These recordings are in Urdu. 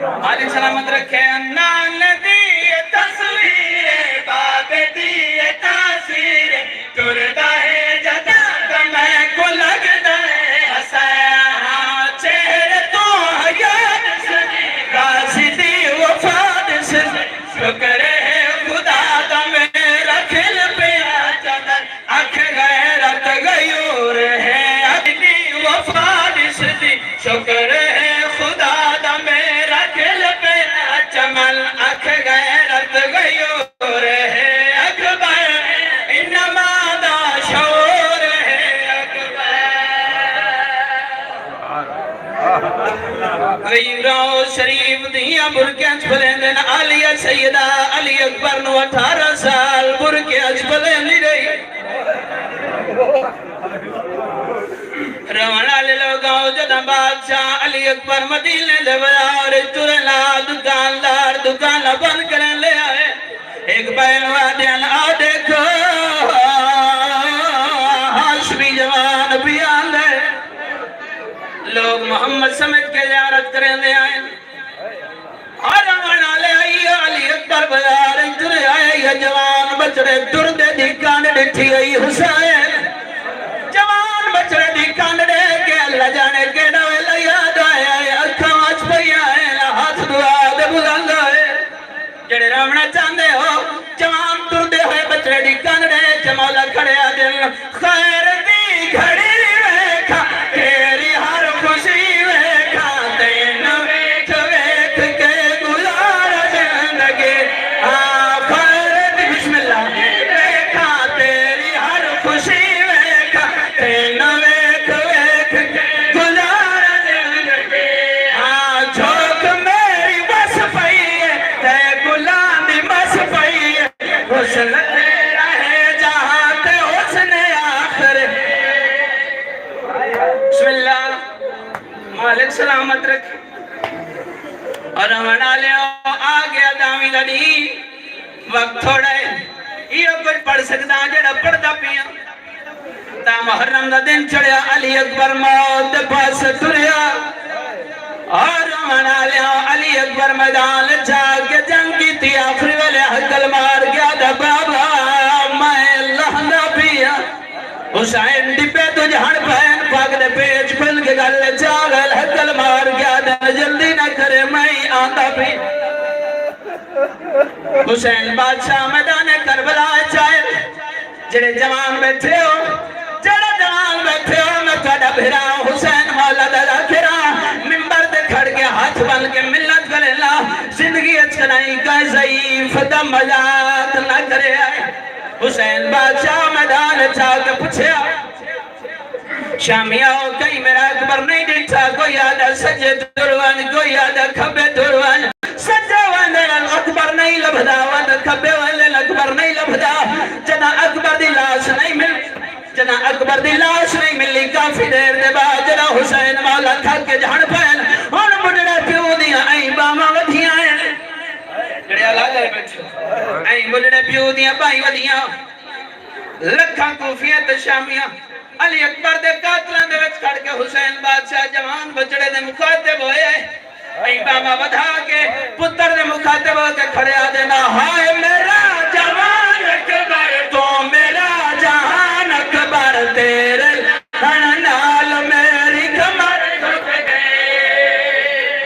مالک سلامت رکھے نان دی تصویر باب دی تاثیر ٹردا ہے جدا میں کو لگدا ہے حسین چہرے تو حیات سے قاصدی وفاد سے شکر ہے خدا دا میرا کھل پیا چمن اکھ غیرت غیور ہے اپنی وفاد سے شکر ہے خدا دا میرا کھل پیا چمن اکھ غیرت غیور ہے اکبر انما دا شعور ہے اکبر غیروں شریف دیا برکیاں چھپلیں علی سیدہ علی اکبر نو 18 سال برکیاں چھپلیں رہی روانہ لے لوگاں جدہ بادشاہ علی اکبر مدینے دے بازار ترلا دکاندار دکان بند کریں لے آئے ایک بین وادیان آ دیکھو ہاشمی جوان بھی آندے لوگ محمد سمجھ کے زیارت کریں لے آئے اور روانہ لے آئی علی اکبر بازار ترے آئے یہ جوان بچڑے دردے دکان ڈٹھی آئی حسین بچڑے دی کانڈے کے اللہ جانے کے نوے یاد آیا ہے اکھاں آج پہی آئے ہاتھ دعا دے بلند آئے جڑے رامنا چاندے ہو جوان تردے ہوئے بچڑے دی کانڈے جمولا کھڑے آدن خیر دی گھڑی ویکھا تیری ہر خوشی ویکھا تین ویکھ ویکھ کے گزار زندگی خیر دی بسم اللہ ویکھا تیری ہر خوشی ویکھا تین مالک سلامت رکھ اور ہمنا لے آگیا دامی لڑی وقت تھوڑا ہے یہ کچھ پڑھ سکتا جڑا پڑھتا پیا تا محرم دا دن چڑیا علی اکبر موت پاس تریا اور ہمنا لے علی اکبر میدان چاہ کے جنگ کی تھی آخری والے حقل مار گیا دا بابا میں اللہ نہ پیا حسین ڈپے تجھ ہڑ پہن پاک دے پیچ پھل کے گل چاگل حقل مار گیا دن جلدی نہ کرے میں آندہ بھی حسین بادشاہ میدان کربلا چاہے جڑے جوان بیٹھے ہو جڑے جوان بیٹھے ہو میں کڑا بھیرا حسین مولا دادا کھرا ممبر دے کھڑ کے ہاتھ بن کے ملت کرے لا زندگی اچھنائی کا ضعیف دا مذاق نہ کرے آئے حسین بادشاہ میدان چاہ کے پوچھے شامیہ ہو کئی میرا اکبر نہیں دیکھتا کوئی آدھا سجے دروان کوئی آدھا کھبے دروان سجے واندے اکبر نہیں لبھدا واندے کھبے والے اکبر نہیں لبھدا جنا اکبر دی لاش نہیں مل جنا اکبر دی لاش نہیں ملی کافی دیر دے بعد جنا حسین مولا تھک کے جھڑ پہن اور مڈڑے پیو دیاں آئی باما ودھیاں ہیں جڑے اللہ گئے بیٹھے آئی مڈڑے پیو دیاں بائی ودھیاں لکھاں کوفیت شامیاں علی اکبر دے قاتلان دے وچ کھڑ کے حسین بادشاہ جوان بچڑے دے مخاطب ہوئے اے باما ودھا کے پتر دے مخاطب ہو کے کھڑے آ دینا ہائے میرا جوان اکبر تو میرا جہان اکبر تیرے نال میری کمر جھک گئے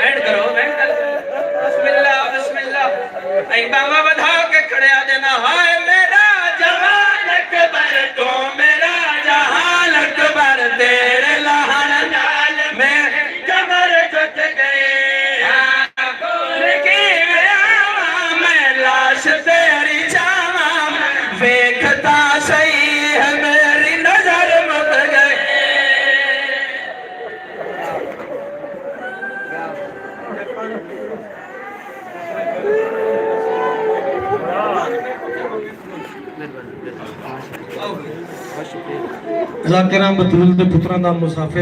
بیٹھ کرو بسم اللہ بسم اللہ اے باما ودھا کے کھڑے آ دینا ہائے میرا جوان اکبر تو میرا جہان اکبر تیرے لہن نال میری کمر جھک گئے میں لاش تیری چاہاں ویکھتا صحیح ہے میری نظر مت گئے ذاکرہ بطول دے پتران دا مسافر